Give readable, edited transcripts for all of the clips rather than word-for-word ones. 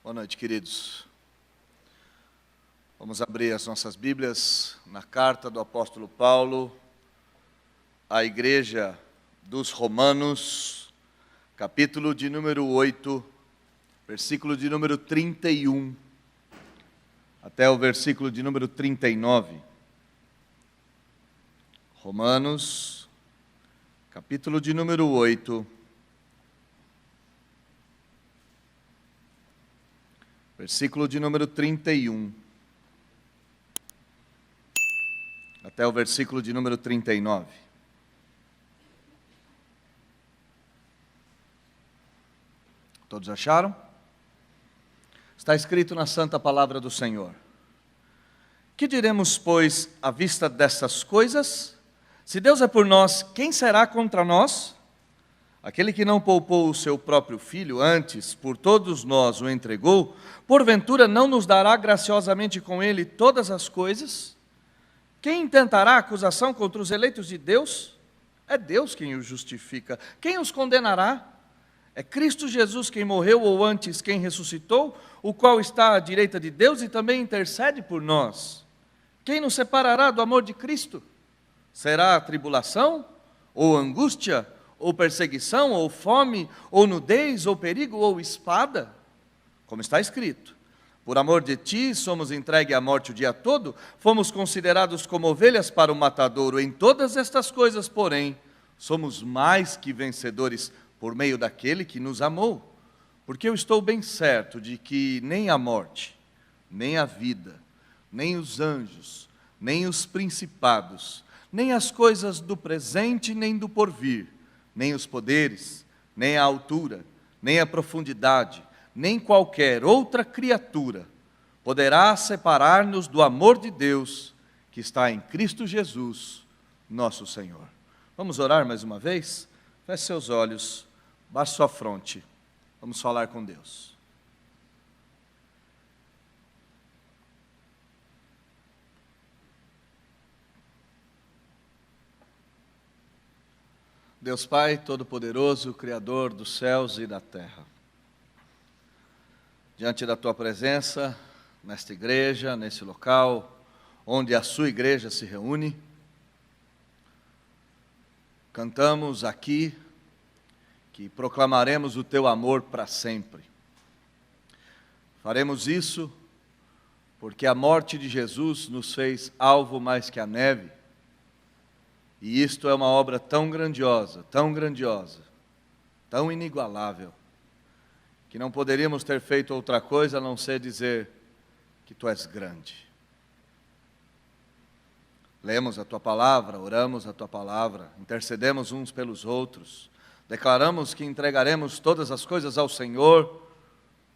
Boa noite, queridos. Vamos abrir as nossas Bíblias na carta do apóstolo Paulo à igreja dos Romanos, capítulo de número 8, versículo de número 31, até o versículo de número 39. Romanos, capítulo de número 8, versículo de número 31, até o versículo de número 39. Todos acharam? Está escrito na santa palavra do Senhor: que diremos, pois, à vista dessas coisas? Se Deus é por nós, quem será contra nós? Aquele que não poupou o seu próprio filho, antes por todos nós o entregou, porventura não nos dará graciosamente com ele todas as coisas? Quem intentará acusação contra os eleitos de Deus? É Deus quem os justifica. Quem os condenará? É Cristo Jesus quem morreu, ou antes quem ressuscitou, o qual está à direita de Deus e também intercede por nós. Quem nos separará do amor de Cristo? Será a tribulação, ou angústia, ou perseguição, ou fome, ou nudez, ou perigo, ou espada? Como está escrito: por amor de ti somos entregues à morte o dia todo, fomos considerados como ovelhas para o matadouro. Em todas estas coisas, porém, somos mais que vencedores por meio daquele que nos amou. Porque eu estou bem certo de que nem a morte, nem a vida, nem os anjos, nem os principados, nem as coisas do presente, nem do porvir, nem os poderes, nem a altura, nem a profundidade, nem qualquer outra criatura poderá separar-nos do amor de Deus que está em Cristo Jesus, nosso Senhor. Vamos orar mais uma vez? Feche seus olhos, baixe sua fronte, vamos falar com Deus. Deus Pai Todo-Poderoso, Criador dos céus e da terra, diante da Tua presença, nesta igreja, nesse local, onde a Sua igreja se reúne, cantamos aqui que proclamaremos o Teu amor para sempre. Faremos isso porque a morte de Jesus nos fez alvo mais que a neve. E isto é uma obra tão grandiosa, tão inigualável, que não poderíamos ter feito outra coisa a não ser dizer que Tu és grande. Lemos a Tua palavra, oramos a Tua palavra, intercedemos uns pelos outros, declaramos que entregaremos todas as coisas ao Senhor,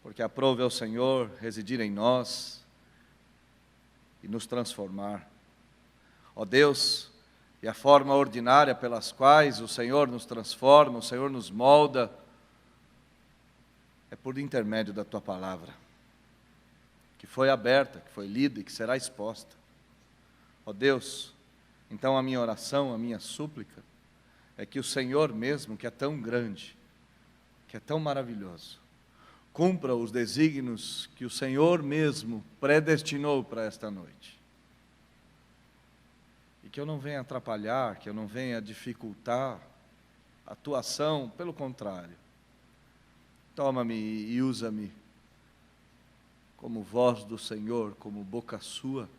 porque aprove ao Senhor residir em nós e nos transformar. Ó Deus, e a forma ordinária pelas quais o Senhor nos transforma, o Senhor nos molda, é por intermédio da Tua palavra, que foi aberta, que foi lida e que será exposta. Ó Deus, então a minha oração, a minha súplica, é que o Senhor mesmo, que é tão grande, que é tão maravilhoso, cumpra os desígnios que o Senhor mesmo predestinou para esta noite. E que eu não venha atrapalhar, que eu não venha dificultar a Tua ação, pelo contrário. Toma-me e usa-me como voz do Senhor, como boca Sua,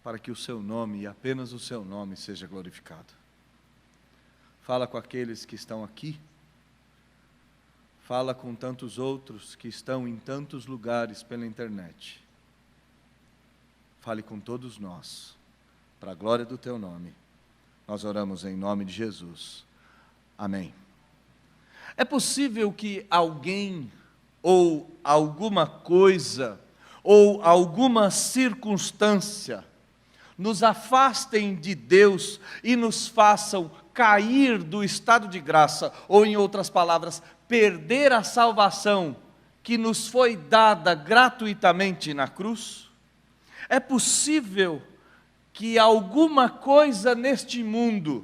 para que o Seu nome, e apenas o Seu nome, seja glorificado. Fala com aqueles que estão aqui, fala com tantos outros que estão em tantos lugares pela internet. Fale com todos nós, para a glória do Teu nome. Nós oramos em nome de Jesus. Amém. É possível que alguém, ou alguma coisa, ou alguma circunstância, nos afastem de Deus e nos façam cair do estado de graça, ou em outras palavras, perder a salvação que nos foi dada gratuitamente na cruz? É possível que alguma coisa neste mundo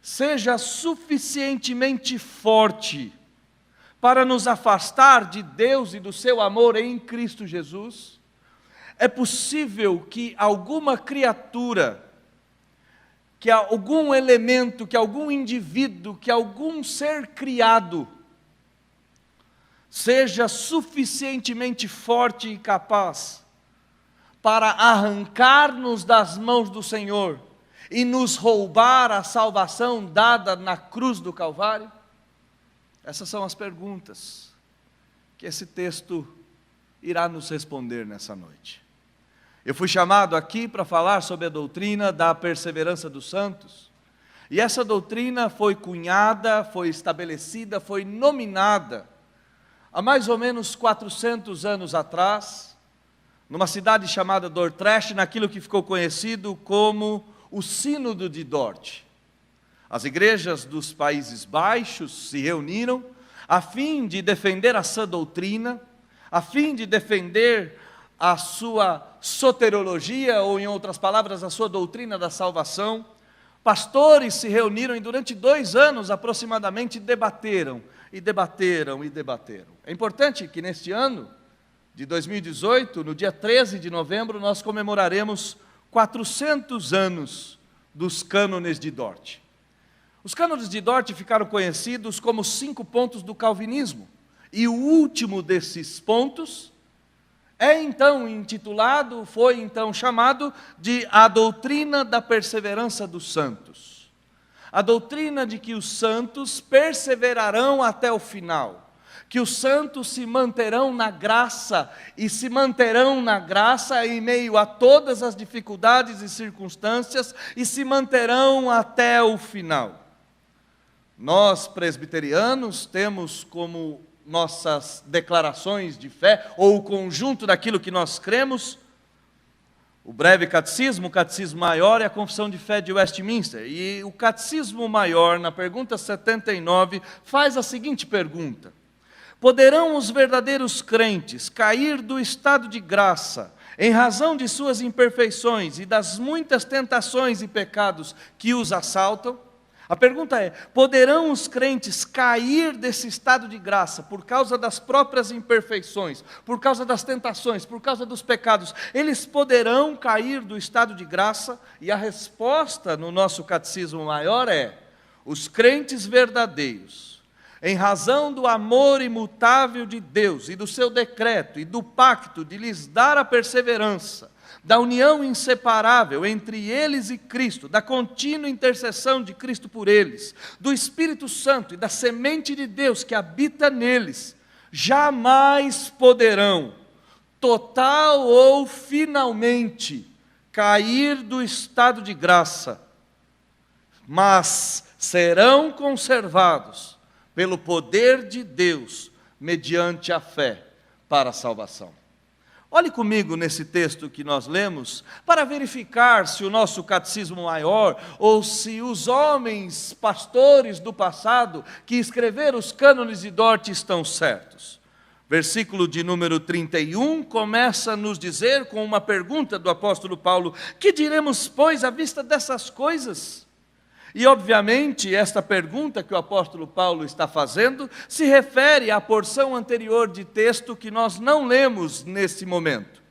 seja suficientemente forte para nos afastar de Deus e do seu amor em Cristo Jesus? É possível que alguma criatura, que algum elemento, que algum indivíduo, que algum ser criado, seja suficientemente forte e capaz para arrancar-nos das mãos do Senhor e nos roubar a salvação dada na cruz do Calvário? Essas são as perguntas que esse texto irá nos responder nessa noite. Eu fui chamado aqui para falar sobre a doutrina da perseverança dos santos, e essa doutrina foi cunhada, foi estabelecida, foi nominada há mais ou menos 400 anos atrás, numa cidade chamada Dordrecht, naquilo que ficou conhecido como o Sínodo de Dort. As igrejas dos Países Baixos se reuniram a fim de defender a sã doutrina, a fim de defender a sua soteriologia, ou em outras palavras, a sua doutrina da salvação. Pastores se reuniram e durante 2 anos aproximadamente debateram, e debateram, e debateram. É importante que neste ano de 2018, no dia 13 de novembro, nós comemoraremos 400 anos dos cânones de Dort. Os cânones de Dort ficaram conhecidos como 5 pontos do calvinismo, e o último desses pontos foi então chamado de a doutrina da perseverança dos santos. A doutrina de que os santos perseverarão até o final, que os santos se manterão na graça, e se manterão na graça em meio a todas as dificuldades e circunstâncias, e se manterão até o final. Nós, presbiterianos, temos como nossas declarações de fé, ou o conjunto daquilo que nós cremos, o breve catecismo, o catecismo maior e a confissão de fé de Westminster. E o catecismo maior, na pergunta 79, faz a seguinte pergunta: poderão os verdadeiros crentes cair do estado de graça em razão de suas imperfeições e das muitas tentações e pecados que os assaltam? A pergunta é: poderão os crentes cair desse estado de graça por causa das próprias imperfeições, por causa das tentações, por causa dos pecados? Eles poderão cair do estado de graça? E a resposta no nosso catecismo maior é: os crentes verdadeiros, em razão do amor imutável de Deus e do seu decreto e do pacto de lhes dar a perseverança, da união inseparável entre eles e Cristo, da contínua intercessão de Cristo por eles, do Espírito Santo e da semente de Deus que habita neles, jamais poderão, total ou finalmente, cair do estado de graça, mas serão conservados pelo poder de Deus, mediante a fé para a salvação. Olhe comigo nesse texto que nós lemos, para verificar se o nosso catecismo maior, ou se os homens pastores do passado, que escreveram os cânones de Dort, estão certos. Versículo de número 31, começa a nos dizer com uma pergunta do apóstolo Paulo: que diremos, pois, à vista dessas coisas? E, obviamente, esta pergunta que o apóstolo Paulo está fazendo se refere à porção anterior de texto que nós não lemos nesse momento.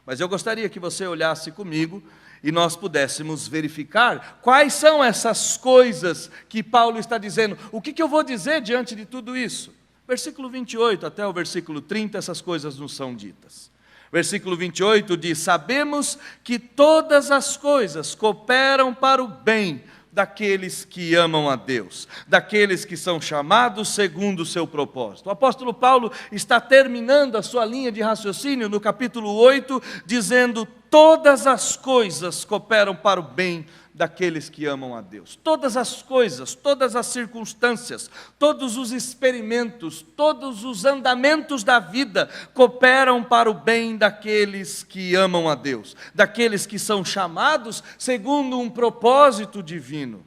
Mas eu gostaria que você olhasse comigo e nós pudéssemos verificar quais são essas coisas que Paulo está dizendo. O que eu vou dizer diante de tudo isso? Versículo 28 até o versículo 30, essas coisas nos são ditas. Versículo 28 diz: sabemos que todas as coisas cooperam para o bem daqueles que amam a Deus, daqueles que são chamados segundo o seu propósito. O apóstolo Paulo está terminando a sua linha de raciocínio no capítulo 8, dizendo: todas as coisas cooperam para o bem daqueles que amam a Deus. Todas as coisas, todas as circunstâncias, todos os experimentos, todos os andamentos da vida cooperam para o bem daqueles que amam a Deus, daqueles que são chamados segundo um propósito divino.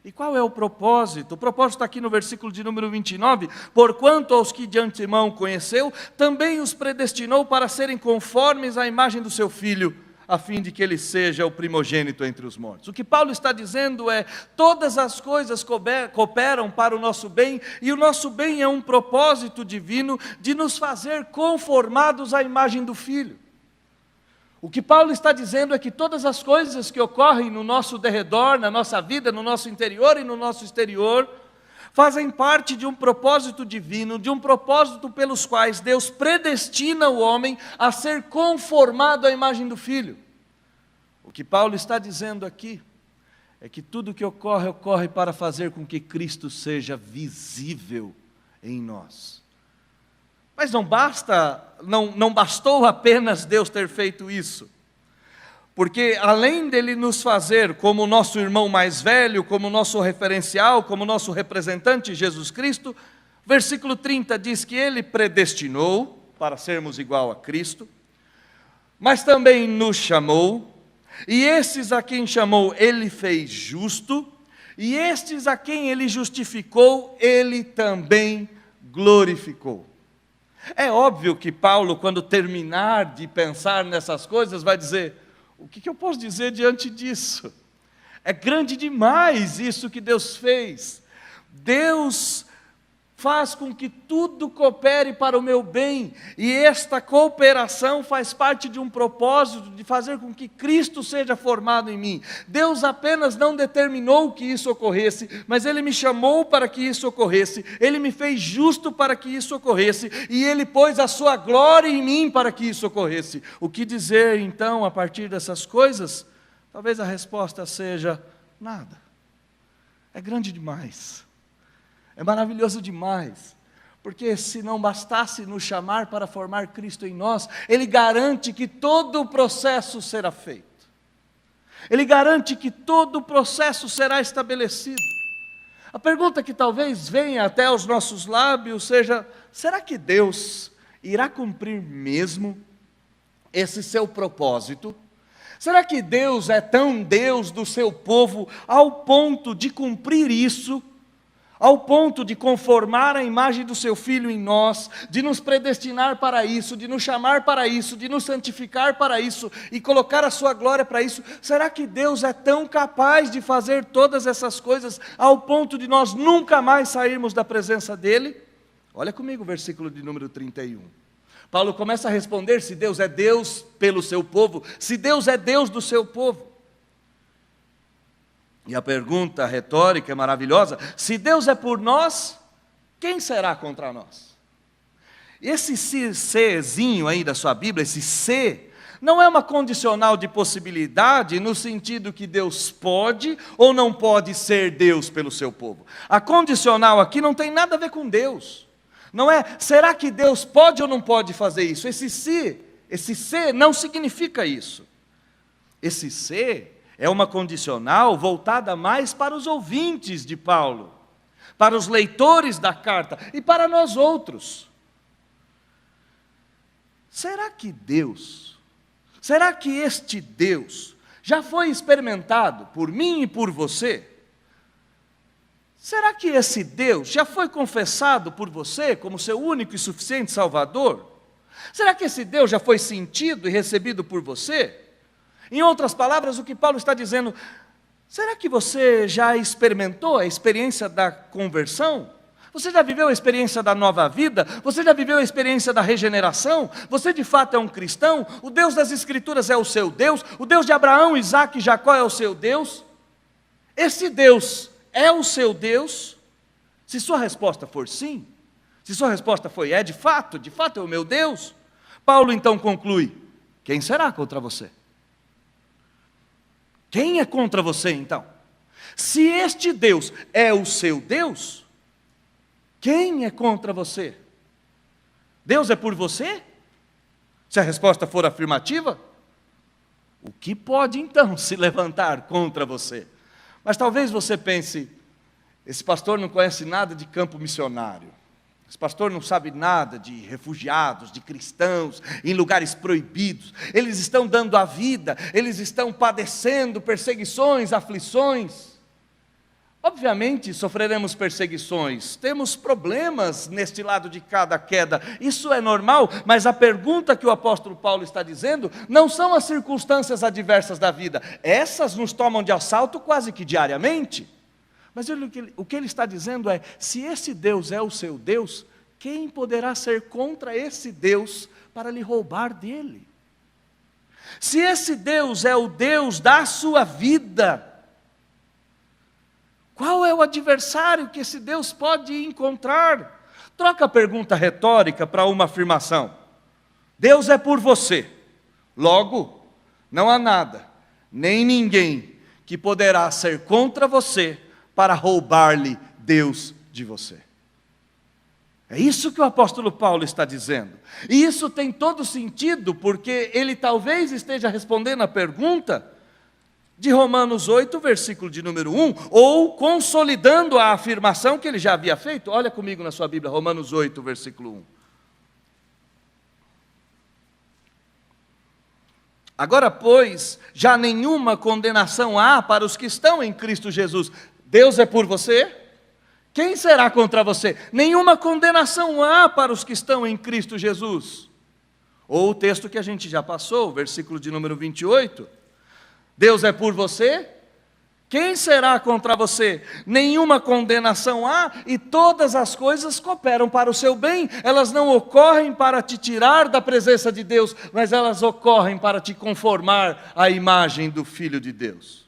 E qual é o propósito? O propósito está aqui no versículo de número 29. Porquanto aos que de antemão conheceu, também os predestinou para serem conformes à imagem do seu Filho, a fim de que ele seja o primogênito entre os mortos. O que Paulo está dizendo é: todas as coisas cooperam para o nosso bem, e o nosso bem é um propósito divino de nos fazer conformados à imagem do Filho. O que Paulo está dizendo é que todas as coisas que ocorrem no nosso derredor, na nossa vida, no nosso interior e no nosso exterior, fazem parte de um propósito divino, de um propósito pelos quais Deus predestina o homem a ser conformado à imagem do Filho. O que Paulo está dizendo aqui é que tudo que ocorre, ocorre para fazer com que Cristo seja visível em nós. Mas não bastou apenas Deus ter feito isso. Porque além dele nos fazer como nosso irmão mais velho, como nosso referencial, como nosso representante Jesus Cristo, versículo 30 diz que ele predestinou para sermos igual a Cristo, mas também nos chamou, e esses a quem chamou ele fez justo, e estes a quem ele justificou, ele também glorificou. É óbvio que Paulo, quando terminar de pensar nessas coisas, vai dizer: o que eu posso dizer diante disso? É grande demais isso que Deus fez. Deus faz com que tudo coopere para o meu bem, e esta cooperação faz parte de um propósito de fazer com que Cristo seja formado em mim. Deus apenas não determinou que isso ocorresse, mas Ele me chamou para que isso ocorresse, Ele me fez justo para que isso ocorresse, e Ele pôs a sua glória em mim para que isso ocorresse. O que dizer então a partir dessas coisas? Talvez a resposta seja: nada. É grande demais. É maravilhoso demais, porque se não bastasse nos chamar para formar Cristo em nós, Ele garante que todo o processo será feito. Ele garante que todo o processo será estabelecido. A pergunta que talvez venha até os nossos lábios seja: será que Deus irá cumprir mesmo esse seu propósito? Será que Deus é tão Deus do seu povo ao ponto de cumprir isso? Ao ponto de conformar a imagem do seu Filho em nós, de nos predestinar para isso, de nos chamar para isso, de nos santificar para isso e colocar a sua glória para isso? Será que Deus é tão capaz de fazer todas essas coisas ao ponto de nós nunca mais sairmos da presença dEle? Olha comigo o versículo de número 31. Paulo começa a responder se Deus é Deus pelo seu povo, se Deus é Deus do seu povo. E a pergunta retórica é maravilhosa: se Deus é por nós, quem será contra nós? Esse sezinho aí da sua Bíblia, esse se, não é uma condicional de possibilidade no sentido que Deus pode ou não pode ser Deus pelo seu povo. A condicional aqui não tem nada a ver com Deus. Não é, será que Deus pode ou não pode fazer isso? Esse se não significa isso. Esse se é uma condicional voltada mais para os ouvintes de Paulo, para os leitores da carta e para nós outros. Será que este Deus já foi experimentado por mim e por você? Será que esse Deus já foi confessado por você como seu único e suficiente Salvador? Será que esse Deus já foi sentido e recebido por você? Em outras palavras, o que Paulo está dizendo: será que você já experimentou a experiência da conversão? Você já viveu a experiência da nova vida? Você já viveu a experiência da regeneração? Você de fato é um cristão? O Deus das Escrituras é o seu Deus? O Deus de Abraão, Isaque e Jacó é o seu Deus? Esse Deus é o seu Deus? Se sua resposta for sim, se sua resposta foi de fato é o meu Deus, Paulo então conclui: quem será contra você? Quem é contra você então? Se este Deus é o seu Deus, quem é contra você? Deus é por você? Se a resposta for afirmativa, o que pode então se levantar contra você? Mas talvez você pense: esse pastor não conhece nada de campo missionário. Esse pastor não sabe nada de refugiados, de cristãos, em lugares proibidos. Eles estão dando a vida, eles estão padecendo perseguições, aflições. Obviamente sofreremos perseguições, temos problemas neste lado de cada queda, isso é normal, mas a pergunta que o apóstolo Paulo está dizendo não são as circunstâncias adversas da vida, essas nos tomam de assalto quase que diariamente. Mas o que ele está dizendo é, se esse Deus é o seu Deus, quem poderá ser contra esse Deus para lhe roubar dele? Se esse Deus é o Deus da sua vida, qual é o adversário que esse Deus pode encontrar? Troca a pergunta retórica para uma afirmação. Deus é por você. Logo, não há nada, nem ninguém que poderá ser contra você para roubar-lhe Deus de você. É isso que o apóstolo Paulo está dizendo. E isso tem todo sentido, porque ele talvez esteja respondendo a pergunta de Romanos 8, versículo de número 1, ou consolidando a afirmação que ele já havia feito. Olha comigo na sua Bíblia, Romanos 8, versículo 1. Agora, pois, já nenhuma condenação há para os que estão em Cristo Jesus. Deus é por você? Quem será contra você? Nenhuma condenação há para os que estão em Cristo Jesus. Ou o texto que a gente já passou, versículo de número 28. Deus é por você? Quem será contra você? Nenhuma condenação há, e todas as coisas cooperam para o seu bem. Elas não ocorrem para te tirar da presença de Deus, mas elas ocorrem para te conformar à imagem do Filho de Deus.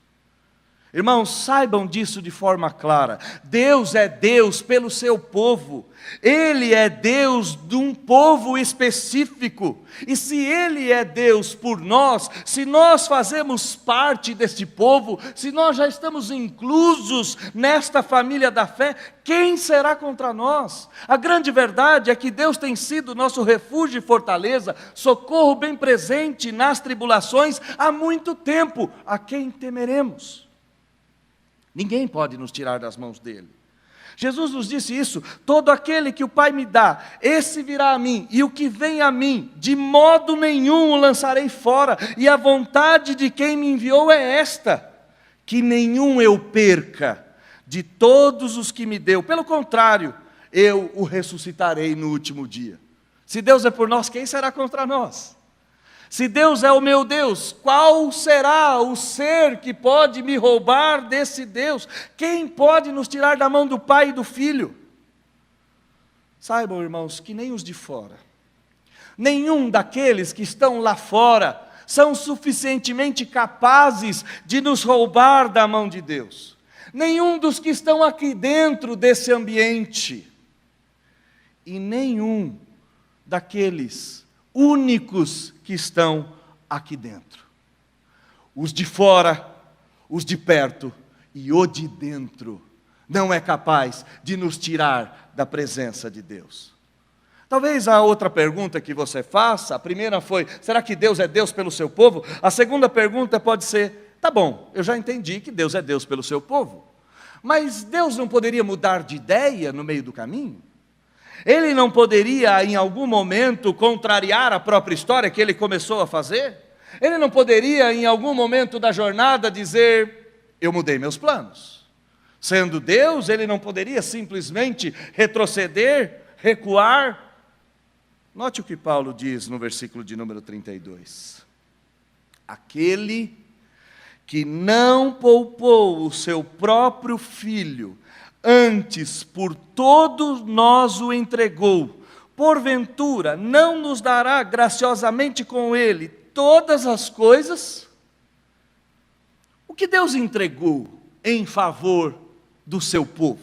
Irmãos, saibam disso de forma clara. Deus é Deus pelo seu povo. Ele é Deus de um povo específico. E se Ele é Deus por nós, se nós fazemos parte deste povo, se nós já estamos inclusos nesta família da fé, quem será contra nós? A grande verdade é que Deus tem sido nosso refúgio e fortaleza, socorro bem presente nas tribulações há muito tempo. A quem temeremos? Ninguém pode nos tirar das mãos dele. Jesus nos disse isso: todo aquele que o Pai me dá, esse virá a mim, e o que vem a mim, de modo nenhum o lançarei fora, e a vontade de quem me enviou é esta, que nenhum eu perca de todos os que me deu, pelo contrário, eu o ressuscitarei no último dia. Se Deus é por nós, quem será contra nós? Se Deus é o meu Deus, qual será o ser que pode me roubar desse Deus? Quem pode nos tirar da mão do Pai e do Filho? Saibam, irmãos, que nem os de fora, nenhum daqueles que estão lá fora, são suficientemente capazes de nos roubar da mão de Deus. Nenhum dos que estão aqui dentro desse ambiente, e nenhum daqueles únicos que estão aqui dentro. Os de fora, os de perto e o de dentro não é capaz de nos tirar da presença de Deus. Talvez a outra pergunta que você faça, a primeira foi, será que Deus é Deus pelo seu povo? A segunda pergunta pode ser, tá bom, eu já entendi que Deus é Deus pelo seu povo, mas Deus não poderia mudar de ideia no meio do caminho? Ele não poderia, em algum momento, contrariar a própria história que ele começou a fazer? Ele não poderia, em algum momento da jornada, dizer, eu mudei meus planos? Sendo Deus, ele não poderia simplesmente retroceder, recuar? Note o que Paulo diz no versículo de número 32. Aquele que não poupou o seu próprio filho, antes por todos nós o entregou, porventura não nos dará graciosamente com ele todas as coisas? O que Deus entregou em favor do seu povo?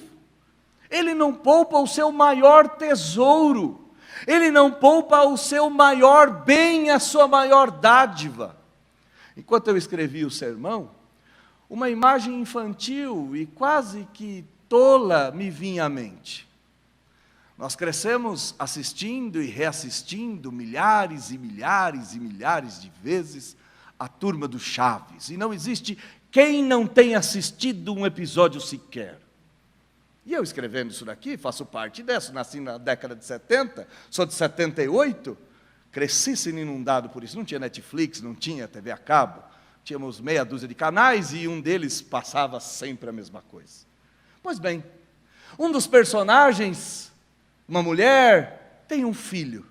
Ele não poupa o seu maior tesouro, ele não poupa o seu maior bem, a sua maior dádiva. Enquanto eu escrevi o sermão, uma imagem infantil e quase que tola me vinha à mente. Nós crescemos assistindo e reassistindo milhares e milhares e milhares de vezes a Turma do Chaves, e não existe quem não tenha assistido um episódio sequer. E eu escrevendo isso daqui, faço parte dessa, nasci na década de 70, sou de 78, cresci sendo inundado por isso, não tinha Netflix, não tinha TV a cabo, tínhamos meia dúzia de canais e um deles passava sempre a mesma coisa. Pois bem, um dos personagens, uma mulher, tem um filho.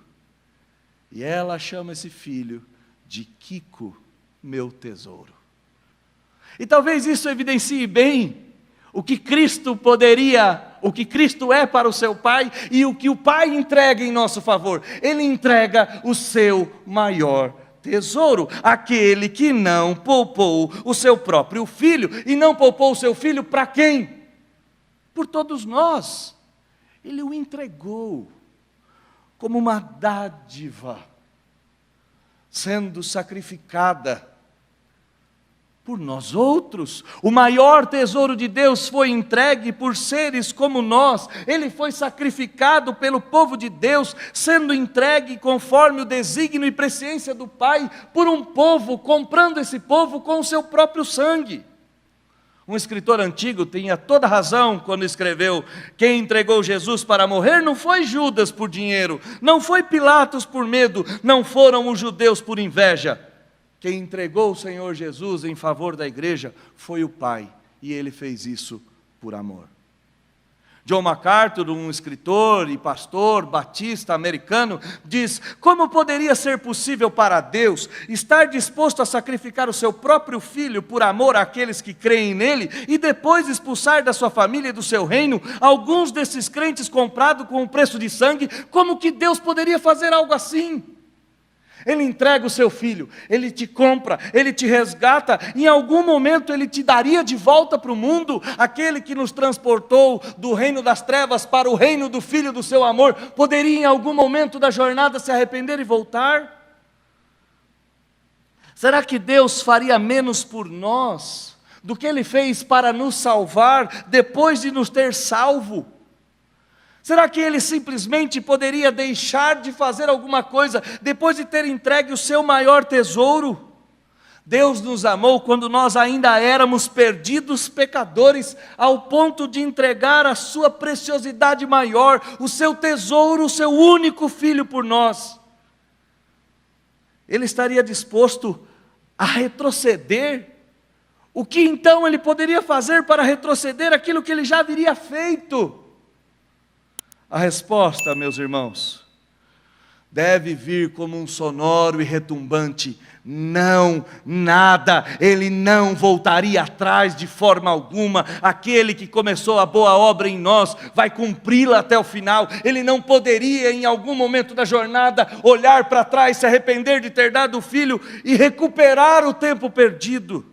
E ela chama esse filho de Kiko, meu tesouro. E talvez isso evidencie bem o que Cristo é para o seu Pai e o que o Pai entrega em nosso favor. Ele entrega o seu maior tesouro, aquele que não poupou o seu próprio filho. E não poupou o seu filho para quem? Por todos nós. Ele o entregou como uma dádiva, sendo sacrificada por nós outros. O maior tesouro de Deus foi entregue por seres como nós. Ele foi sacrificado pelo povo de Deus, sendo entregue conforme o desígnio e presciência do Pai, por um povo, comprando esse povo com o seu próprio sangue. Um escritor antigo tinha toda razão quando escreveu: quem entregou Jesus para morrer não foi Judas por dinheiro, não foi Pilatos por medo, não foram os judeus por inveja. Quem entregou o Senhor Jesus em favor da igreja foi o Pai, e Ele fez isso por amor. John MacArthur, um escritor e pastor batista americano, diz: como poderia ser possível para Deus estar disposto a sacrificar o seu próprio filho por amor àqueles que creem nele e depois expulsar da sua família e do seu reino alguns desses crentes comprados com o preço de sangue? Como que Deus poderia fazer algo assim? Ele entrega o seu filho, Ele te compra, Ele te resgata, em algum momento Ele te daria de volta para o mundo, aquele que nos transportou do reino das trevas para o reino do Filho do seu amor, poderia em algum momento da jornada se arrepender e voltar? Será que Deus faria menos por nós do que Ele fez para nos salvar, depois de nos ter salvo? Será que Ele simplesmente poderia deixar de fazer alguma coisa depois de ter entregue o seu maior tesouro? Deus nos amou quando nós ainda éramos perdidos pecadores, ao ponto de entregar a sua preciosidade maior, o seu tesouro, o seu único filho por nós. Ele estaria disposto a retroceder? O que então Ele poderia fazer para retroceder aquilo que Ele já haveria feito? A resposta, meus irmãos, deve vir como um sonoro e retumbante: não, nada. Ele não voltaria atrás de forma alguma. Aquele que começou a boa obra em nós vai cumpri-la até o final. Ele não poderia em algum momento da jornada olhar para trás, se arrepender de ter dado o filho e recuperar o tempo perdido.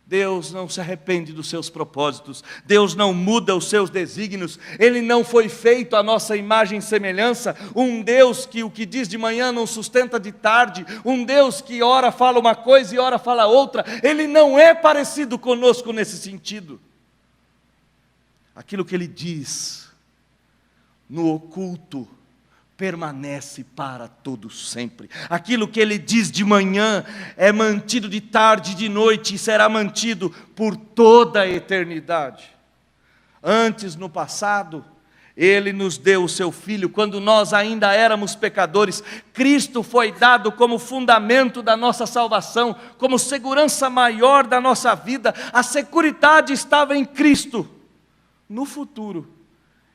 Deus não se arrepende dos seus propósitos, Deus não muda os seus desígnios, Ele não foi feito à nossa imagem e semelhança, um Deus que o que diz de manhã não sustenta de tarde, um Deus que ora fala uma coisa e ora fala outra. Ele não é parecido conosco nesse sentido. Aquilo que Ele diz no oculto permanece para todo sempre. Aquilo que Ele diz de manhã é mantido de tarde e de noite e será mantido por toda a eternidade. Antes, no passado, Ele nos deu o seu Filho, quando nós ainda éramos pecadores. Cristo foi dado como fundamento da nossa salvação, como segurança maior da nossa vida. A seguridade estava em Cristo. No futuro,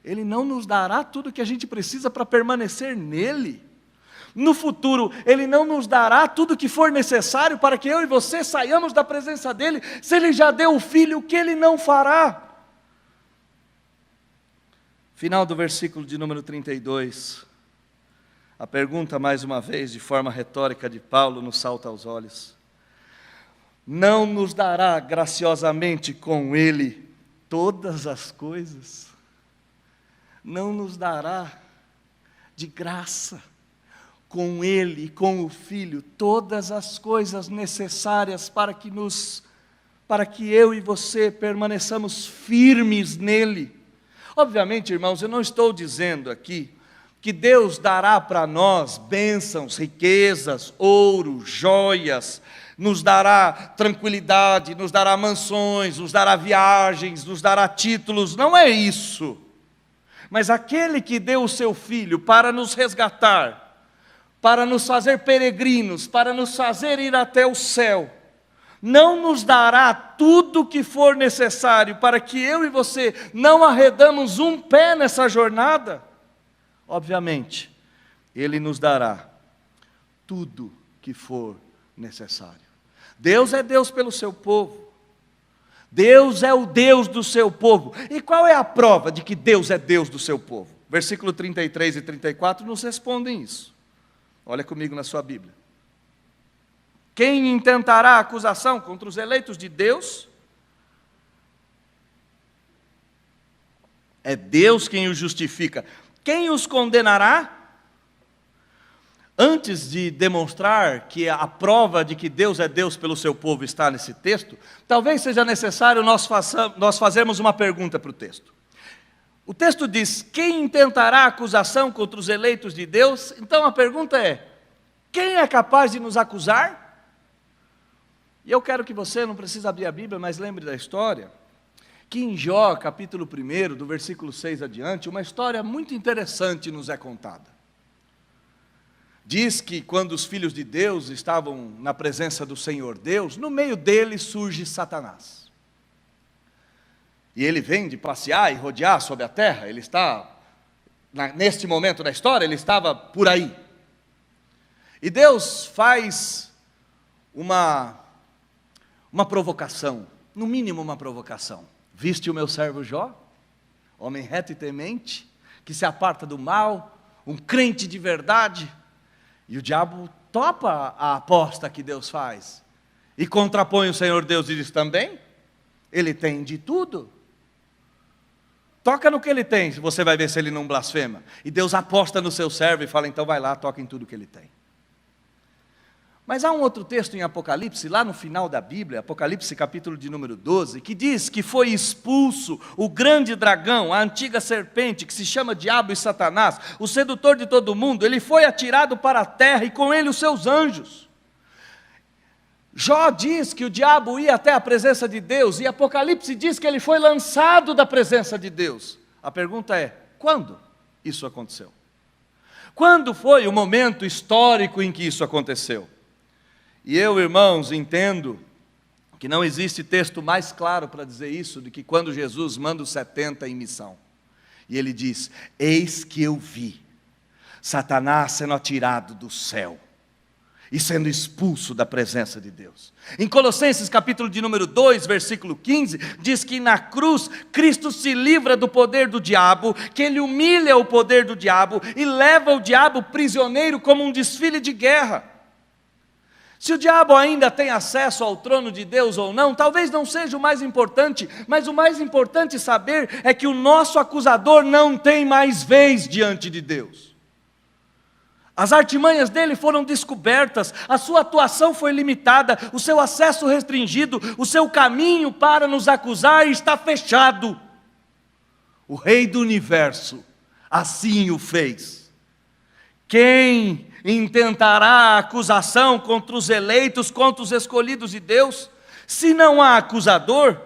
Ele não nos dará tudo o que a gente precisa para permanecer nele. No futuro, Ele não nos dará tudo o que for necessário para que eu e você saiamos da presença dEle. Se Ele já deu o Filho, o que Ele não fará? Final do versículo de número 32. A pergunta, mais uma vez, de forma retórica de Paulo, nos salta aos olhos. Não nos dará graciosamente com Ele todas as coisas? Não nos dará de graça com Ele, com o Filho, todas as coisas necessárias para que eu e você permaneçamos firmes nele? Obviamente, irmãos, eu não estou dizendo aqui que Deus dará para nós bênçãos, riquezas, ouro, joias, nos dará tranquilidade, nos dará mansões, nos dará viagens, nos dará títulos. Não é isso. Mas aquele que deu o seu Filho para nos resgatar, para nos fazer peregrinos, para nos fazer ir até o céu, não nos dará tudo o que for necessário para que eu e você não arredamos um pé nessa jornada? Obviamente, Ele nos dará tudo que for necessário. Deus é Deus pelo seu povo. Deus é o Deus do seu povo. E qual é a prova de que Deus é Deus do seu povo? Versículo 33 e 34 nos respondem isso. Olha comigo na sua Bíblia. Quem intentará acusação contra os eleitos de Deus? É Deus quem os justifica. Quem os condenará? Antes de demonstrar que a prova de que Deus é Deus pelo seu povo está nesse texto, talvez seja necessário nós fazermos uma pergunta para o texto. O texto diz, quem intentará acusação contra os eleitos de Deus? Então a pergunta é, quem é capaz de nos acusar? E eu quero que você, não precisa abrir a Bíblia, mas lembre da história, que em Jó, capítulo 1, do versículo 6 adiante, uma história muito interessante nos é contada. Diz que quando os filhos de Deus estavam na presença do Senhor Deus, no meio deles surge Satanás. E ele vem de passear e rodear sobre a terra, ele está, neste momento da história, ele estava por aí. E Deus faz uma provocação, no mínimo uma provocação. Viste o meu servo Jó, homem reto e temente, que se aparta do mal, um crente de verdade. E o diabo topa a aposta que Deus faz. E contrapõe o Senhor Deus e diz também, ele tem de tudo. Toca no que ele tem, você vai ver se ele não blasfema. E Deus aposta no seu servo e fala, então vai lá, toca em tudo que ele tem. Mas há um outro texto em Apocalipse, lá no final da Bíblia, Apocalipse capítulo de número 12, que diz que foi expulso o grande dragão, a antiga serpente, que se chama Diabo e Satanás, o sedutor de todo mundo, ele foi atirado para a terra e com ele os seus anjos. Jó diz que o diabo ia até a presença de Deus, e Apocalipse diz que ele foi lançado da presença de Deus. A pergunta é, quando isso aconteceu? Quando foi o momento histórico em que isso aconteceu? E eu, irmãos, entendo que não existe texto mais claro para dizer isso do que quando Jesus manda os 70 em missão. E ele diz, eis que eu vi Satanás sendo atirado do céu e sendo expulso da presença de Deus. Em Colossenses capítulo de número 2, versículo 15, diz que na cruz, Cristo se livra do poder do diabo, que ele humilha o poder do diabo e leva o diabo prisioneiro como um desfile de guerra. Se o diabo ainda tem acesso ao trono de Deus ou não, talvez não seja o mais importante, mas o mais importante saber é que o nosso acusador não tem mais vez diante de Deus. As artimanhas dele foram descobertas, a sua atuação foi limitada, o seu acesso restringido, o seu caminho para nos acusar está fechado. O Rei do Universo assim o fez. Quem intentará acusação contra os eleitos, contra os escolhidos de Deus? Se não há acusador,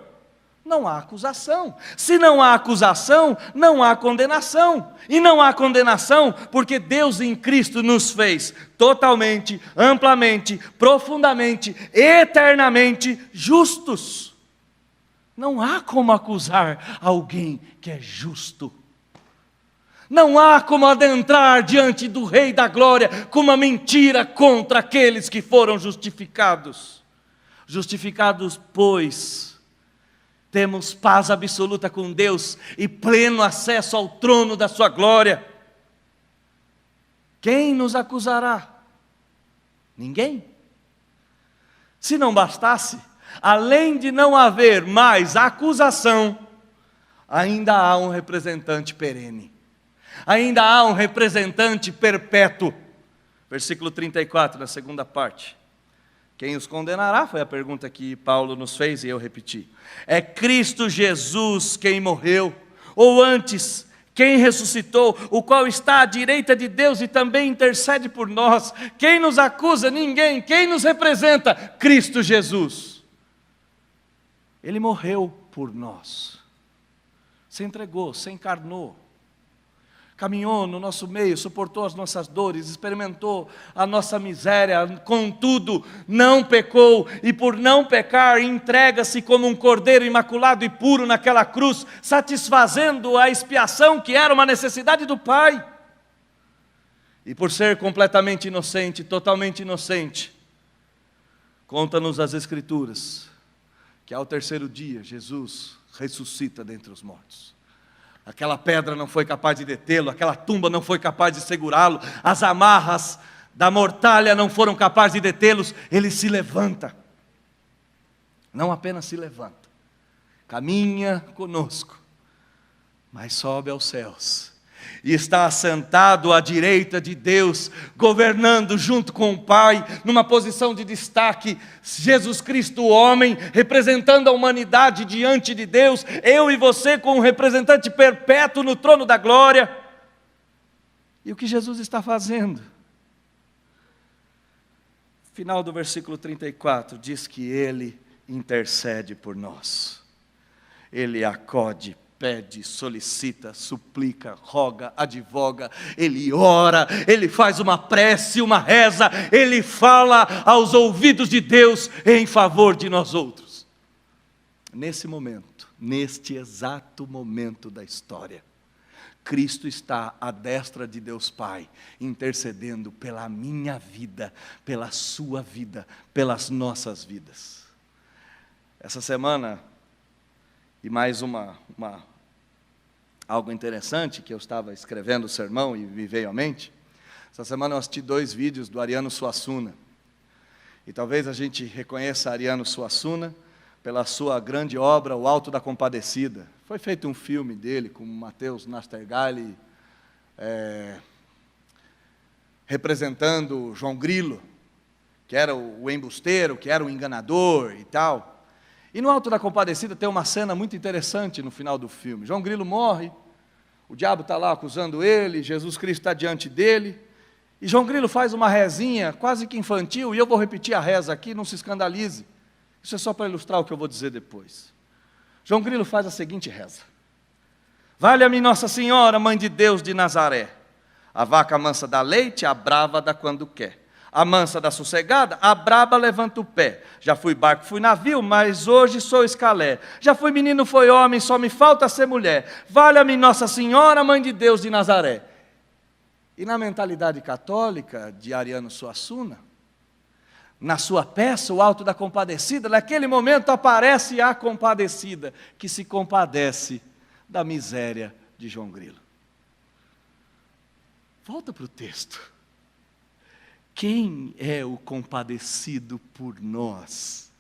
não há acusação. Se não há acusação, não há condenação. E não há condenação porque Deus em Cristo nos fez totalmente, amplamente, profundamente, eternamente justos. Não há como acusar alguém que é justo. Não há como adentrar diante do Rei da Glória com uma mentira contra aqueles que foram justificados. Justificados, pois, temos paz absoluta com Deus e pleno acesso ao trono da sua glória. Quem nos acusará? Ninguém. Se não bastasse, além de não haver mais acusação, ainda há um representante perene. Ainda há um representante perpétuo. Versículo 34, na segunda parte. Quem os condenará? Foi a pergunta que Paulo nos fez e eu repeti. É Cristo Jesus quem morreu, ou antes, quem ressuscitou, o qual está à direita de Deus e também intercede por nós. Quem nos acusa? Ninguém. Quem nos representa? Cristo Jesus. Ele morreu por nós. Se entregou, se encarnou. caminhou no nosso meio, suportou as nossas dores, experimentou a nossa miséria, contudo, não pecou, e por não pecar, entrega-se como um cordeiro imaculado e puro naquela cruz, satisfazendo a expiação que era uma necessidade do Pai. E por ser completamente inocente, totalmente inocente, conta-nos as Escrituras, que ao terceiro dia, Jesus ressuscita dentre os mortos. Aquela pedra não foi capaz de detê-lo, aquela tumba não foi capaz de segurá-lo, as amarras da mortalha não foram capazes de detê-los. Ele se levanta, não apenas se levanta, caminha conosco, mas sobe aos céus, e está assentado à direita de Deus, governando junto com o Pai, numa posição de destaque. Jesus Cristo, o homem, representando a humanidade diante de Deus, eu e você como um representante perpétuo no trono da glória. E o que Jesus está fazendo? Final do versículo 34, diz que Ele intercede por nós. Ele acode, pede, solicita, suplica, roga, advoga, Ele ora, Ele faz uma prece, uma reza, Ele fala aos ouvidos de Deus em favor de nós outros. Nesse momento, neste exato momento da história, Cristo está à destra de Deus Pai, intercedendo pela minha vida, pela sua vida, pelas nossas vidas. Essa semana, e mais algo interessante, que eu estava escrevendo o sermão e me veio à mente. Essa semana eu assisti 2 vídeos do Ariano Suassuna. E talvez a gente reconheça Ariano Suassuna pela sua grande obra, O Alto da Compadecida. Foi feito um filme dele com Matheus Nastergalli, representando João Grilo, que era o embusteiro, que era o enganador e tal. E no Alto da Compadecida tem uma cena muito interessante no final do filme. João Grilo morre, o diabo está lá acusando ele, Jesus Cristo está diante dele, e João Grilo faz uma rezinha quase que infantil, e eu vou repetir a reza aqui, não se escandalize. Isso é só para ilustrar o que eu vou dizer depois. João Grilo faz a seguinte reza: valha-me Nossa Senhora, Mãe de Deus de Nazaré, a vaca mansa dá leite, a brava dá quando quer. A mansa da sossegada, a braba levanta o pé. Já fui barco, fui navio, mas hoje sou escalé. Já fui menino, foi homem, só me falta ser mulher. Valha-me Nossa Senhora, Mãe de Deus de Nazaré. E na mentalidade católica de Ariano Suassuna, na sua peça, O Alto da Compadecida, naquele momento aparece a compadecida, que se compadece da miséria de João Grilo. Volta para o texto. Quem é o compadecido por nós,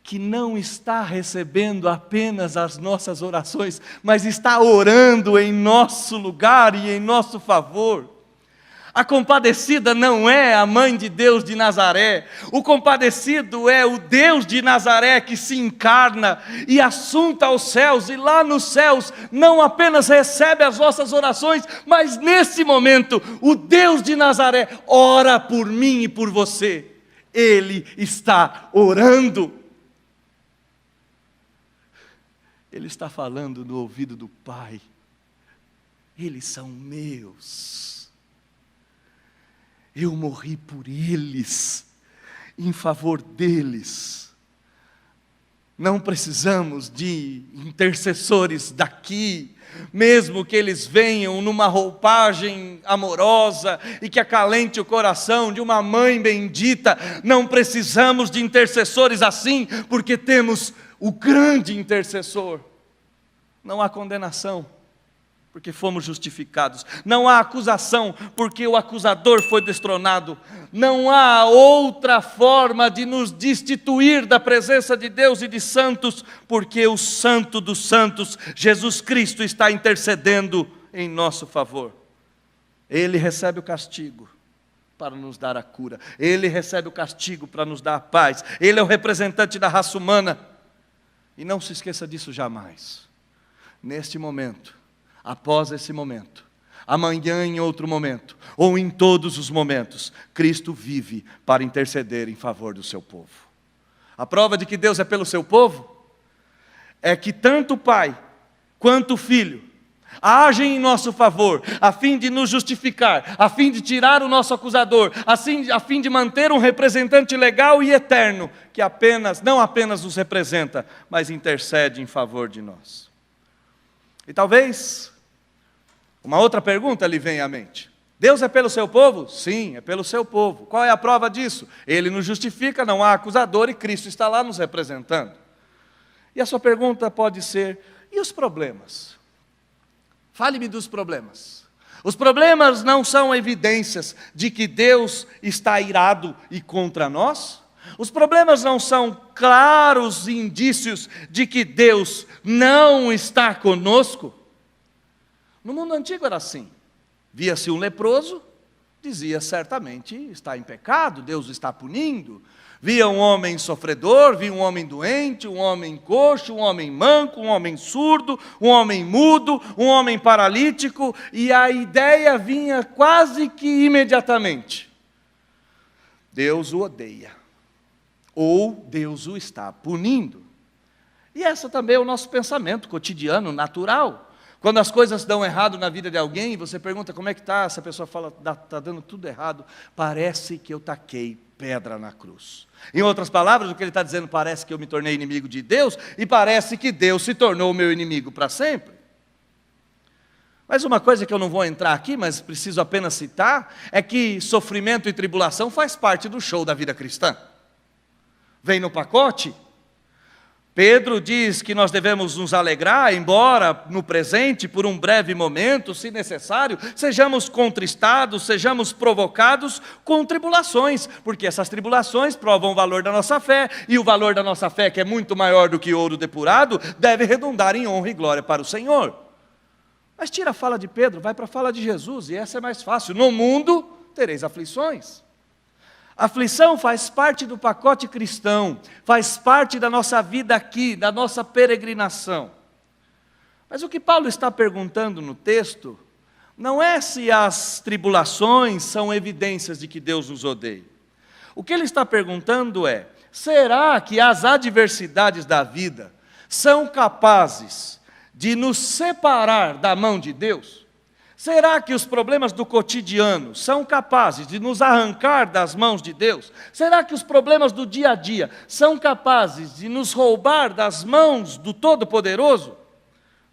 que não está recebendo apenas as nossas orações, mas está orando em nosso lugar e em nosso favor? A compadecida não é a Mãe de Deus de Nazaré, o compadecido é o Deus de Nazaré que se encarna e assunta aos céus, e lá nos céus não apenas recebe as vossas orações, mas nesse momento o Deus de Nazaré ora por mim e por você. Ele está orando. Ele está falando no ouvido do Pai: eles são meus. Eu morri por eles, em favor deles. Não precisamos de intercessores daqui, mesmo que eles venham numa roupagem amorosa e que acalente o coração de uma mãe bendita. Não precisamos de intercessores assim, porque temos o grande intercessor. Não há condenação, porque fomos justificados. Não há acusação, porque o acusador foi destronado. Não há outra forma de nos destituir da presença de Deus e de santos, porque o Santo dos Santos, Jesus Cristo, está intercedendo em nosso favor. Ele recebe o castigo para nos dar a cura. Ele recebe o castigo para nos dar a paz. Ele é o representante da raça humana. E não se esqueça disso jamais. Neste momento, após esse momento, amanhã em outro momento, ou em todos os momentos, Cristo vive para interceder em favor do seu povo. A prova de que Deus é pelo seu povo é que tanto o Pai quanto o Filho agem em nosso favor, a fim de nos justificar, a fim de tirar o nosso acusador, assim, a fim de manter um representante legal e eterno, que não apenas nos representa, mas intercede em favor de nós. E talvez uma outra pergunta lhe venha à mente. Deus é pelo seu povo? Sim, é pelo seu povo. Qual é a prova disso? Ele nos justifica, não há acusador e Cristo está lá nos representando. E a sua pergunta pode ser: e os problemas? Fale-me dos problemas. Os problemas não são evidências de que Deus está irado e contra nós? Os problemas não são claros indícios de que Deus não está conosco? No mundo antigo era assim. Via-se um leproso, dizia certamente está em pecado, Deus o está punindo. Via um homem sofredor, via um homem doente, um homem coxo, um homem manco, um homem surdo, um homem mudo, um homem paralítico, e a ideia vinha quase que imediatamente: Deus o odeia, ou Deus o está punindo. E esse também é o nosso pensamento cotidiano, natural. Quando as coisas dão errado na vida de alguém, você pergunta como é que está, essa pessoa fala, está dando tudo errado, parece que eu taquei pedra na cruz. Em outras palavras, o que ele está dizendo, parece que eu me tornei inimigo de Deus, e parece que Deus se tornou o meu inimigo para sempre. Mas uma coisa que eu não vou entrar aqui, mas preciso apenas citar, é que sofrimento e tribulação faz parte do show da vida cristã. Vem no pacote. Pedro diz que nós devemos nos alegrar, embora no presente, por um breve momento, se necessário, sejamos contristados, sejamos provocados com tribulações, porque essas tribulações provam o valor da nossa fé, e o valor da nossa fé, que é muito maior do que ouro depurado, deve redundar em honra e glória para o Senhor. Mas tira a fala de Pedro, vai para a fala de Jesus, e essa é mais fácil. No mundo tereis aflições. Aflição faz parte do pacote cristão, faz parte da nossa vida aqui, da nossa peregrinação. Mas o que Paulo está perguntando no texto, não é se as tribulações são evidências de que Deus nos odeia. O que ele está perguntando é: será que as adversidades da vida são capazes de nos separar da mão de Deus? Será que os problemas do cotidiano são capazes de nos arrancar das mãos de Deus? Será que os problemas do dia a dia são capazes de nos roubar das mãos do Todo-Poderoso?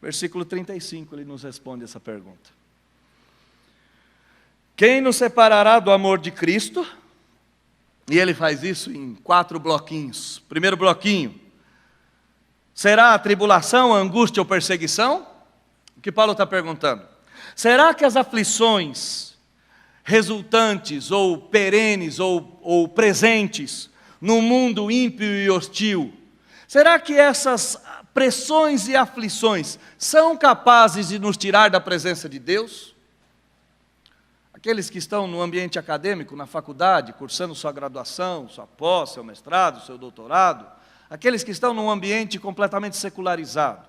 Versículo 35, ele nos responde essa pergunta. Quem nos separará do amor de Cristo? E ele faz isso em 4 bloquinhos. Primeiro bloquinho: será a tribulação, a angústia ou perseguição? O que Paulo está perguntando? Será que as aflições resultantes, ou perenes, ou presentes, no mundo ímpio e hostil, será que essas pressões e aflições são capazes de nos tirar da presença de Deus? Aqueles que estão no ambiente acadêmico, na faculdade, cursando sua graduação, sua pós, seu mestrado, seu doutorado, aqueles que estão num ambiente completamente secularizado,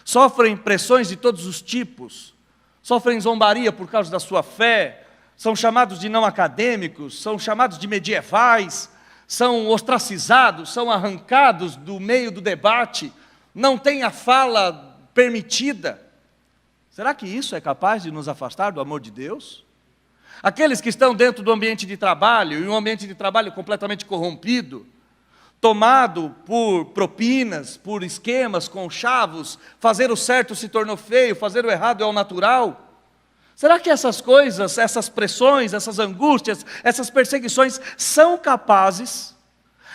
sofrem pressões de todos os tipos, sofrem zombaria por causa da sua fé, são chamados de não acadêmicos, são chamados de medievais, são ostracizados, são arrancados do meio do debate, não têm a fala permitida. Será que isso é capaz de nos afastar do amor de Deus? Aqueles que estão dentro do ambiente de trabalho, e um ambiente de trabalho completamente corrompido, tomado por propinas, por esquemas, conchavos, fazer o certo se tornou feio, fazer o errado é o natural. Será que essas coisas, essas pressões, essas angústias, essas perseguições são capazes?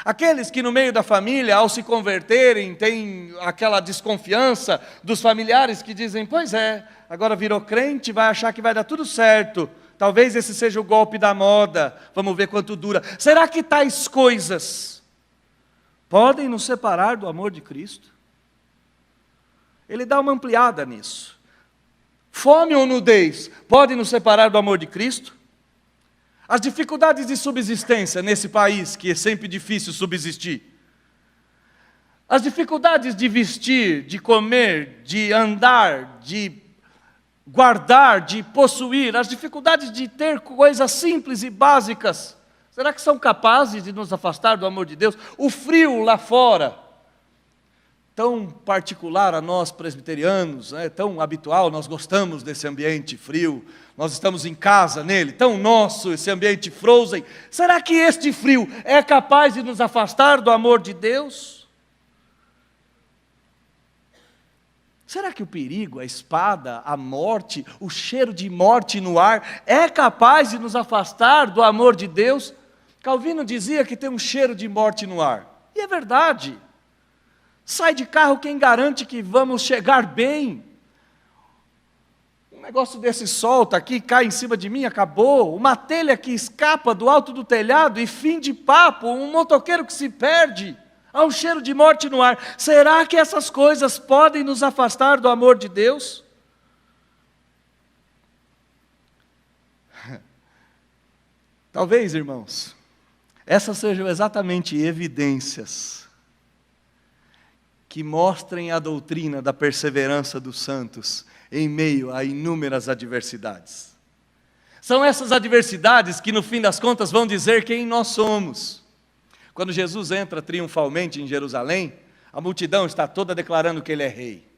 Aqueles que no meio da família, ao se converterem, têm aquela desconfiança dos familiares que dizem: pois é, agora virou crente, vai achar que vai dar tudo certo, talvez esse seja o golpe da moda, vamos ver quanto dura. Será que tais coisas podem nos separar do amor de Cristo? Ele dá uma ampliada nisso. Fome ou nudez podem nos separar do amor de Cristo? As dificuldades de subsistência nesse país, que é sempre difícil subsistir. As dificuldades de vestir, de comer, de andar, de guardar, de possuir. As dificuldades de ter coisas simples e básicas. Será que são capazes de nos afastar do amor de Deus? O frio lá fora tão particular a nós presbiterianos, tão habitual, nós gostamos desse ambiente frio, nós estamos em casa nele, tão nosso esse ambiente frozen. Será que este frio é capaz de nos afastar do amor de Deus? Será que o perigo, a espada, a morte, o cheiro de morte no ar é capaz de nos afastar do amor de Deus? Calvino dizia que tem um cheiro de morte no ar, e é verdade. Sai de carro quem garante que vamos chegar bem. Um negócio desse solta aqui, cai em cima de mim, acabou. Uma telha que escapa do alto do telhado e fim de papo. Um motoqueiro que se perde. Há um cheiro de morte no ar. Será que essas coisas podem nos afastar do amor de Deus? Talvez, irmãos, essas sejam exatamente evidências que mostrem a doutrina da perseverança dos santos em meio a inúmeras adversidades. São essas adversidades que no fim das contas vão dizer quem nós somos. Quando Jesus entra triunfalmente em Jerusalém, a multidão está toda declarando que Ele é rei.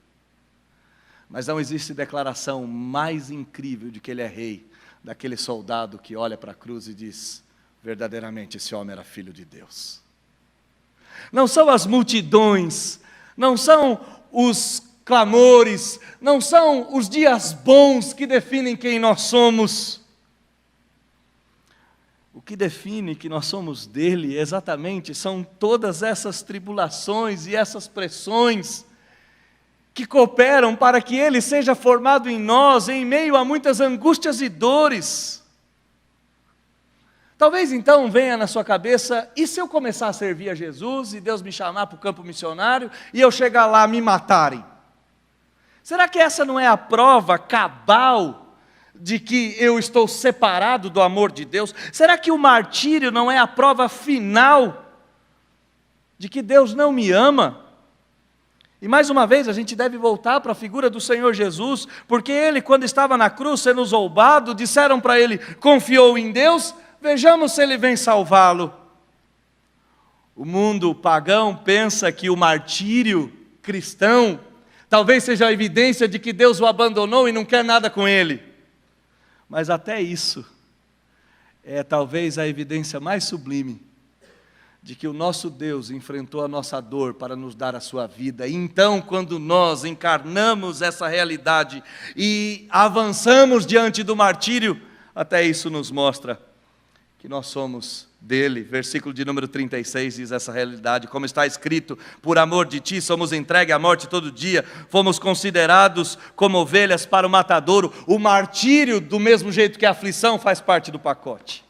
Mas não existe declaração mais incrível de que Ele é rei, daquele soldado que olha para a cruz e diz, verdadeiramente esse homem era filho de Deus. Não são as multidões, não são os clamores, não são os dias bons que definem quem nós somos. O que define que nós somos dele exatamente são todas essas tribulações e essas pressões que cooperam para que ele seja formado em nós em meio a muitas angústias e dores. Talvez então venha na sua cabeça, e se eu começar a servir a Jesus, e Deus me chamar para o campo missionário, e eu chegar lá me matarem? Será que essa não é a prova cabal de que eu estou separado do amor de Deus? Será que o martírio não é a prova final de que Deus não me ama? E mais uma vez a gente deve voltar para a figura do Senhor Jesus, porque Ele, quando estava na cruz sendo zombado, disseram para Ele, confiou em Deus? Vejamos se Ele vem salvá-lo. O mundo pagão pensa que o martírio cristão talvez seja a evidência de que Deus o abandonou e não quer nada com ele. Mas até isso é talvez a evidência mais sublime de que o nosso Deus enfrentou a nossa dor para nos dar a sua vida. E então, quando nós encarnamos essa realidade e avançamos diante do martírio, até isso nos mostra que nós somos dele. Versículo de número 36 diz essa realidade, como está escrito, por amor de ti somos entregues à morte todo dia, fomos considerados como ovelhas para o matadouro. O martírio, do mesmo jeito que a aflição, faz parte do pacote.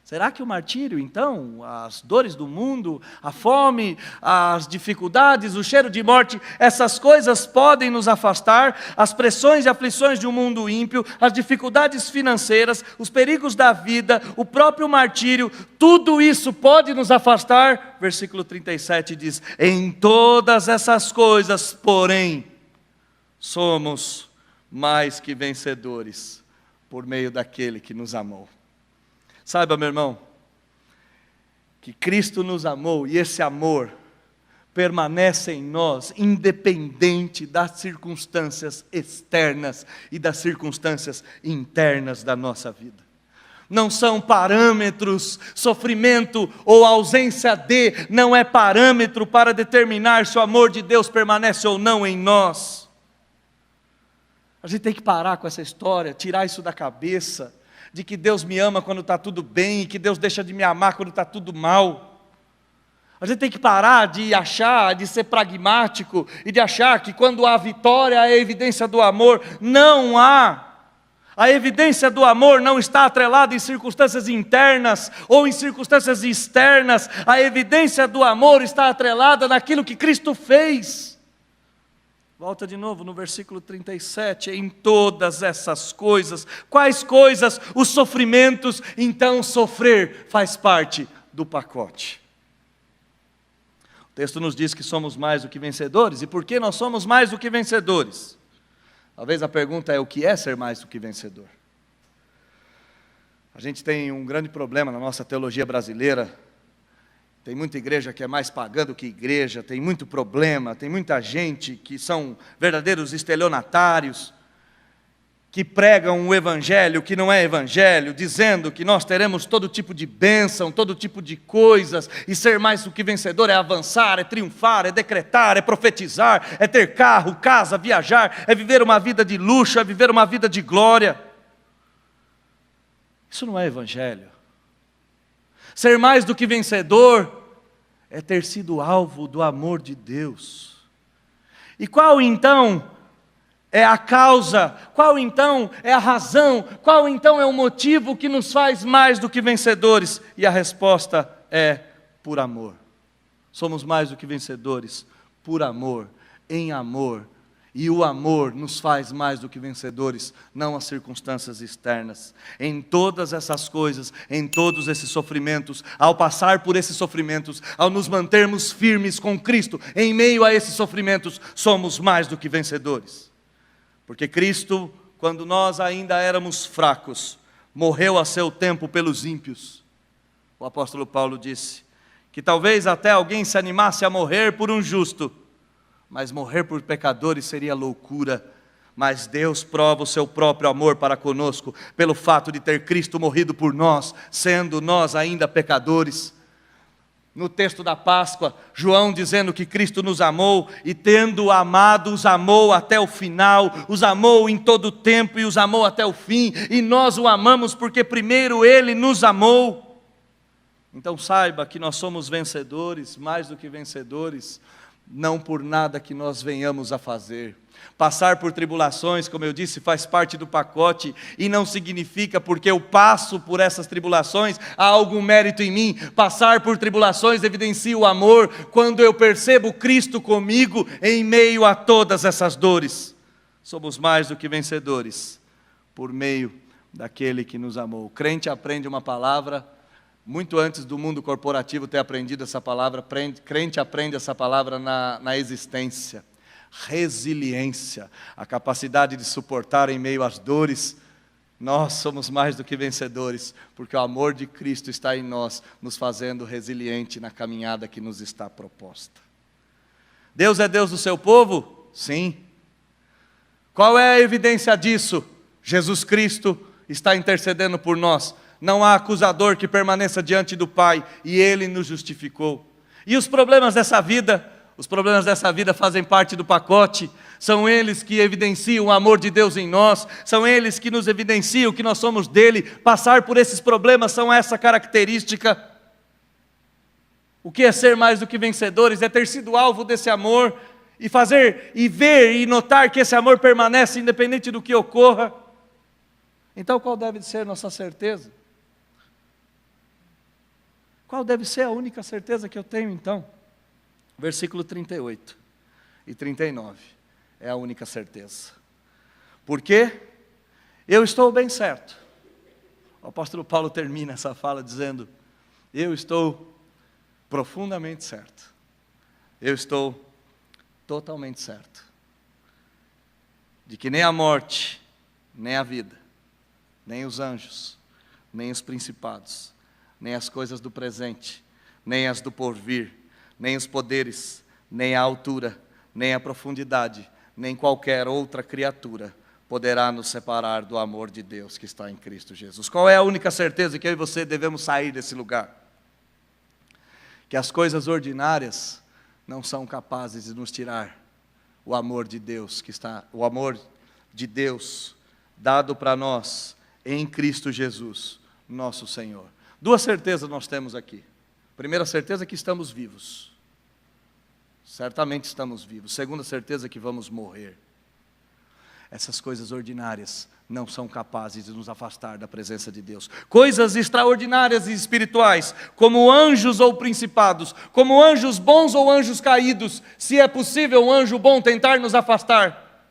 Será que o martírio, então, as dores do mundo, a fome, as dificuldades, o cheiro de morte, essas coisas podem nos afastar, as pressões e aflições de um mundo ímpio, as dificuldades financeiras, os perigos da vida, o próprio martírio, tudo isso pode nos afastar? Versículo 37 diz, em todas essas coisas, porém, somos mais que vencedores, por meio daquele que nos amou. Saiba, meu irmão, que Cristo nos amou e esse amor permanece em nós, independente das circunstâncias externas e das circunstâncias internas da nossa vida. Não são parâmetros, sofrimento ou ausência de, não é parâmetro para determinar se o amor de Deus permanece ou não em nós. A gente tem que parar com essa história, tirar isso da cabeça, de que Deus me ama quando está tudo bem, e que Deus deixa de me amar quando está tudo mal. A gente tem que parar de achar, de ser pragmático, e de achar que quando há vitória é a evidência do amor. Não há. A evidência do amor não está atrelada em circunstâncias internas, ou em circunstâncias externas. A evidência do amor está atrelada naquilo que Cristo fez. Volta de novo no versículo 37, em todas essas coisas. Quais coisas? Os sofrimentos. Então sofrer faz parte do pacote. O texto nos diz que somos mais do que vencedores. E por que nós somos mais do que vencedores? Talvez a pergunta é, o que é ser mais do que vencedor? A gente tem um grande problema na nossa teologia brasileira, Tem muita igreja que é mais pagã do que igreja, tem muito problema, tem muita gente que são verdadeiros estelionatários, que pregam um evangelho que não é evangelho, dizendo que nós teremos todo tipo de bênção, todo tipo de coisas, e ser mais do que vencedor é avançar, é triunfar, é decretar, é profetizar, é ter carro, casa, viajar, é viver uma vida de luxo, é viver uma vida de glória. Isso não é evangelho. Ser mais do que vencedor é ter sido alvo do amor de Deus. E qual então é a causa, qual então é a razão, qual então é o motivo que nos faz mais do que vencedores? E a resposta é por amor. Somos mais do que vencedores por amor, em amor. E o amor nos faz mais do que vencedores, não as circunstâncias externas. Em todas essas coisas, em todos esses sofrimentos, ao passar por esses sofrimentos, ao nos mantermos firmes com Cristo, em meio a esses sofrimentos, somos mais do que vencedores. Porque Cristo, quando nós ainda éramos fracos, morreu a seu tempo pelos ímpios. O apóstolo Paulo disse que talvez até alguém se animasse a morrer por um justo, mas morrer por pecadores seria loucura. Mas Deus prova o seu próprio amor para conosco, pelo fato de ter Cristo morrido por nós, sendo nós ainda pecadores. No texto da Páscoa, João dizendo que Cristo nos amou, e tendo amado, os amou até o final, os amou em todo o tempo e os amou até o fim, e nós o amamos porque primeiro Ele nos amou. Então saiba que nós somos vencedores, mais do que vencedores, não por nada que nós venhamos a fazer. Passar por tribulações, como eu disse, faz parte do pacote, e não significa porque eu passo por essas tribulações, há algum mérito em mim. Passar por tribulações evidencia o amor, quando eu percebo Cristo comigo em meio a todas essas dores. Somos mais do que vencedores, por meio daquele que nos amou. O crente aprende uma palavra, muito antes do mundo corporativo ter aprendido essa palavra, crente aprende essa palavra na existência. Resiliência, a capacidade de suportar em meio às dores. Nós somos mais do que vencedores, porque o amor de Cristo está em nós, nos fazendo resiliente na caminhada que nos está proposta. Deus é Deus do seu povo? Sim. Qual é a evidência disso? Jesus Cristo está intercedendo por nós. Não há acusador que permaneça diante do Pai, e Ele nos justificou. E os problemas dessa vida? Os problemas dessa vida fazem parte do pacote, são eles que evidenciam o amor de Deus em nós, são eles que nos evidenciam que nós somos dele. Passar por esses problemas são essa característica. O que é ser mais do que vencedores? É ter sido alvo desse amor, e fazer, e ver, e notar que esse amor permanece independente do que ocorra. Então qual deve ser nossa certeza? Qual deve ser a única certeza que eu tenho então? Versículo 38 e 39 é a única certeza. Porque eu estou bem certo. O apóstolo Paulo termina essa fala dizendo: eu estou profundamente certo. Eu estou totalmente certo de que nem a morte, nem a vida, nem os anjos, nem os principados, nem as coisas do presente, nem as do porvir, nem os poderes, nem a altura, nem a profundidade, nem qualquer outra criatura poderá nos separar do amor de Deus que está em Cristo Jesus. Qual é a única certeza que eu e você devemos sair desse lugar? Que as coisas ordinárias não são capazes de nos tirar o amor de Deus o amor de Deus dado para nós em Cristo Jesus, nosso Senhor. Duas certezas nós temos aqui. Primeira certeza é que estamos vivos. Certamente estamos vivos. Segunda certeza é que vamos morrer. Essas coisas ordinárias não são capazes de nos afastar da presença de Deus. Coisas extraordinárias e espirituais, como anjos ou principados, como anjos bons ou anjos caídos, se é possível um anjo bom tentar nos afastar.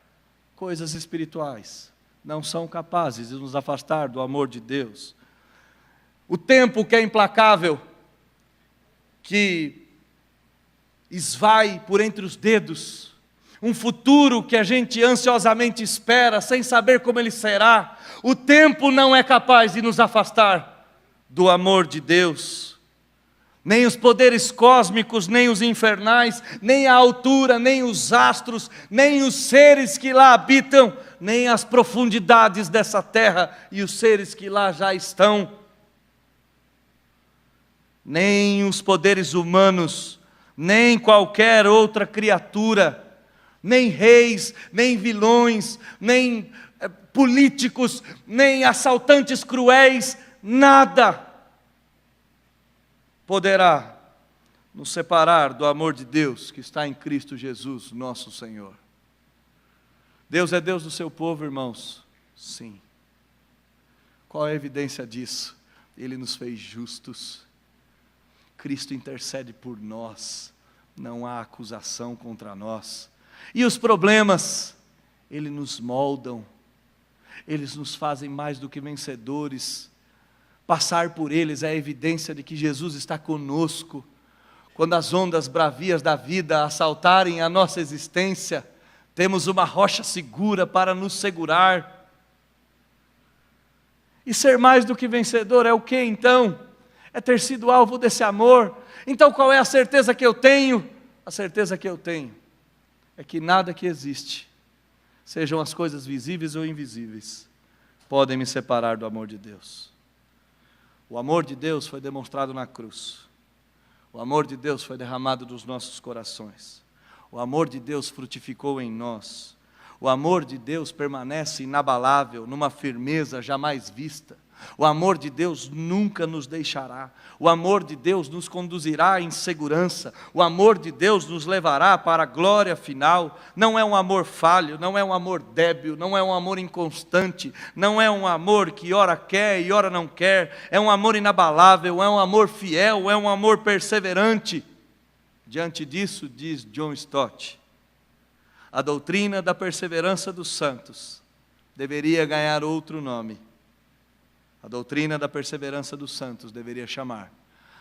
Coisas espirituais não são capazes de nos afastar do amor de Deus. O tempo que é implacável, que esvai por entre os dedos, um futuro que a gente ansiosamente espera, sem saber como ele será. O tempo não é capaz de nos afastar do amor de Deus. Nem os poderes cósmicos, nem os infernais, nem a altura, nem os astros, nem os seres que lá habitam, nem as profundidades dessa terra e os seres que lá já estão, nem os poderes humanos, nem qualquer outra criatura, nem reis, nem vilões, nem políticos, nem assaltantes cruéis, nada poderá nos separar do amor de Deus que está em Cristo Jesus, nosso Senhor. Deus é Deus do seu povo, irmãos? Sim. Qual é a evidência disso? Ele nos fez justos. Cristo intercede por nós. Não há acusação contra nós. E os problemas, eles nos moldam. Eles nos fazem mais do que vencedores. Passar por eles é a evidência de que Jesus está conosco. Quando as ondas bravias da vida assaltarem a nossa existência, temos uma rocha segura para nos segurar. E ser mais do que vencedor é o que então? É ter sido alvo desse amor. Então qual é a certeza que eu tenho? A certeza que eu tenho é que nada que existe, sejam as coisas visíveis ou invisíveis, podem me separar do amor de Deus. O amor de Deus foi demonstrado na cruz. O amor de Deus foi derramado nos nossos corações. O amor de Deus frutificou em nós. O amor de Deus permanece inabalável, numa firmeza jamais vista. O amor de Deus nunca nos deixará. O amor de Deus nos conduzirá em segurança. O amor de Deus nos levará para a glória final. Não é um amor falho, não é um amor débil, não é um amor inconstante, não é um amor que ora quer e ora não quer. É um amor inabalável, é um amor fiel, é um amor perseverante. Diante disso, diz John Stott, a doutrina da perseverança dos santos deveria ganhar outro nome. A doutrina da perseverança dos santos deveria chamar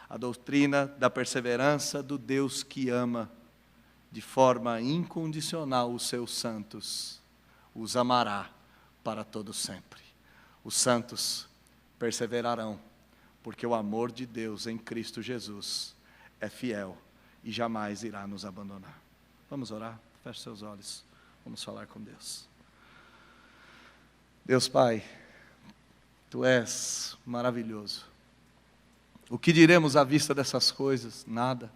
a doutrina da perseverança do Deus que ama de forma incondicional os seus santos, os amará para todo sempre. Os santos perseverarão, porque o amor de Deus em Cristo Jesus é fiel e jamais irá nos abandonar. Vamos orar? Feche seus olhos, vamos falar com Deus. Deus Pai, Tu és maravilhoso. O que diremos à vista dessas coisas? Nada.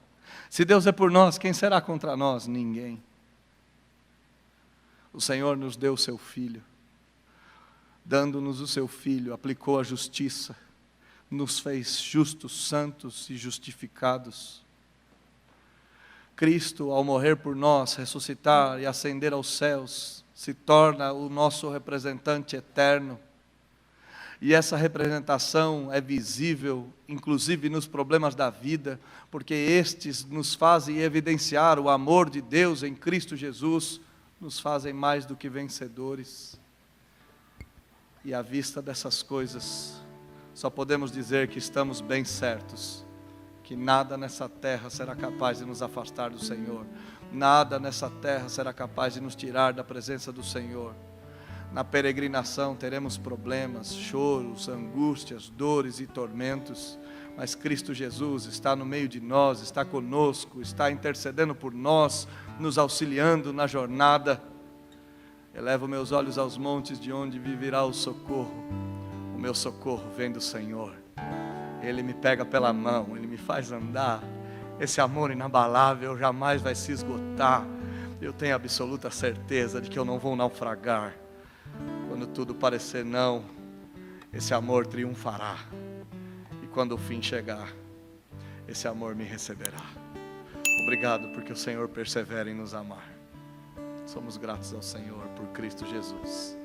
Se Deus é por nós, quem será contra nós? Ninguém. O Senhor nos deu o seu Filho. Dando-nos o seu Filho, aplicou a justiça, nos fez justos, santos e justificados. Cristo, ao morrer por nós, ressuscitar e ascender aos céus, se torna o nosso representante eterno. E essa representação é visível, inclusive nos problemas da vida, porque estes nos fazem evidenciar o amor de Deus em Cristo Jesus, nos fazem mais do que vencedores. E à vista dessas coisas, só podemos dizer que estamos bem certos, que nada nessa terra será capaz de nos afastar do Senhor, nada nessa terra será capaz de nos tirar da presença do Senhor. Na peregrinação teremos problemas, choros, angústias, dores e tormentos, mas Cristo Jesus está no meio de nós, está conosco, está intercedendo por nós, nos auxiliando na jornada. Elevo meus olhos aos montes, de onde virá o socorro. O meu socorro vem do Senhor. Ele me pega pela mão, Ele me faz andar. Esse amor inabalável jamais vai se esgotar. Eu tenho absoluta certeza de que eu não vou naufragar. Quando tudo parecer não, esse amor triunfará. E quando o fim chegar, esse amor me receberá. Obrigado porque o Senhor persevera em nos amar. Somos gratos ao Senhor por Cristo Jesus.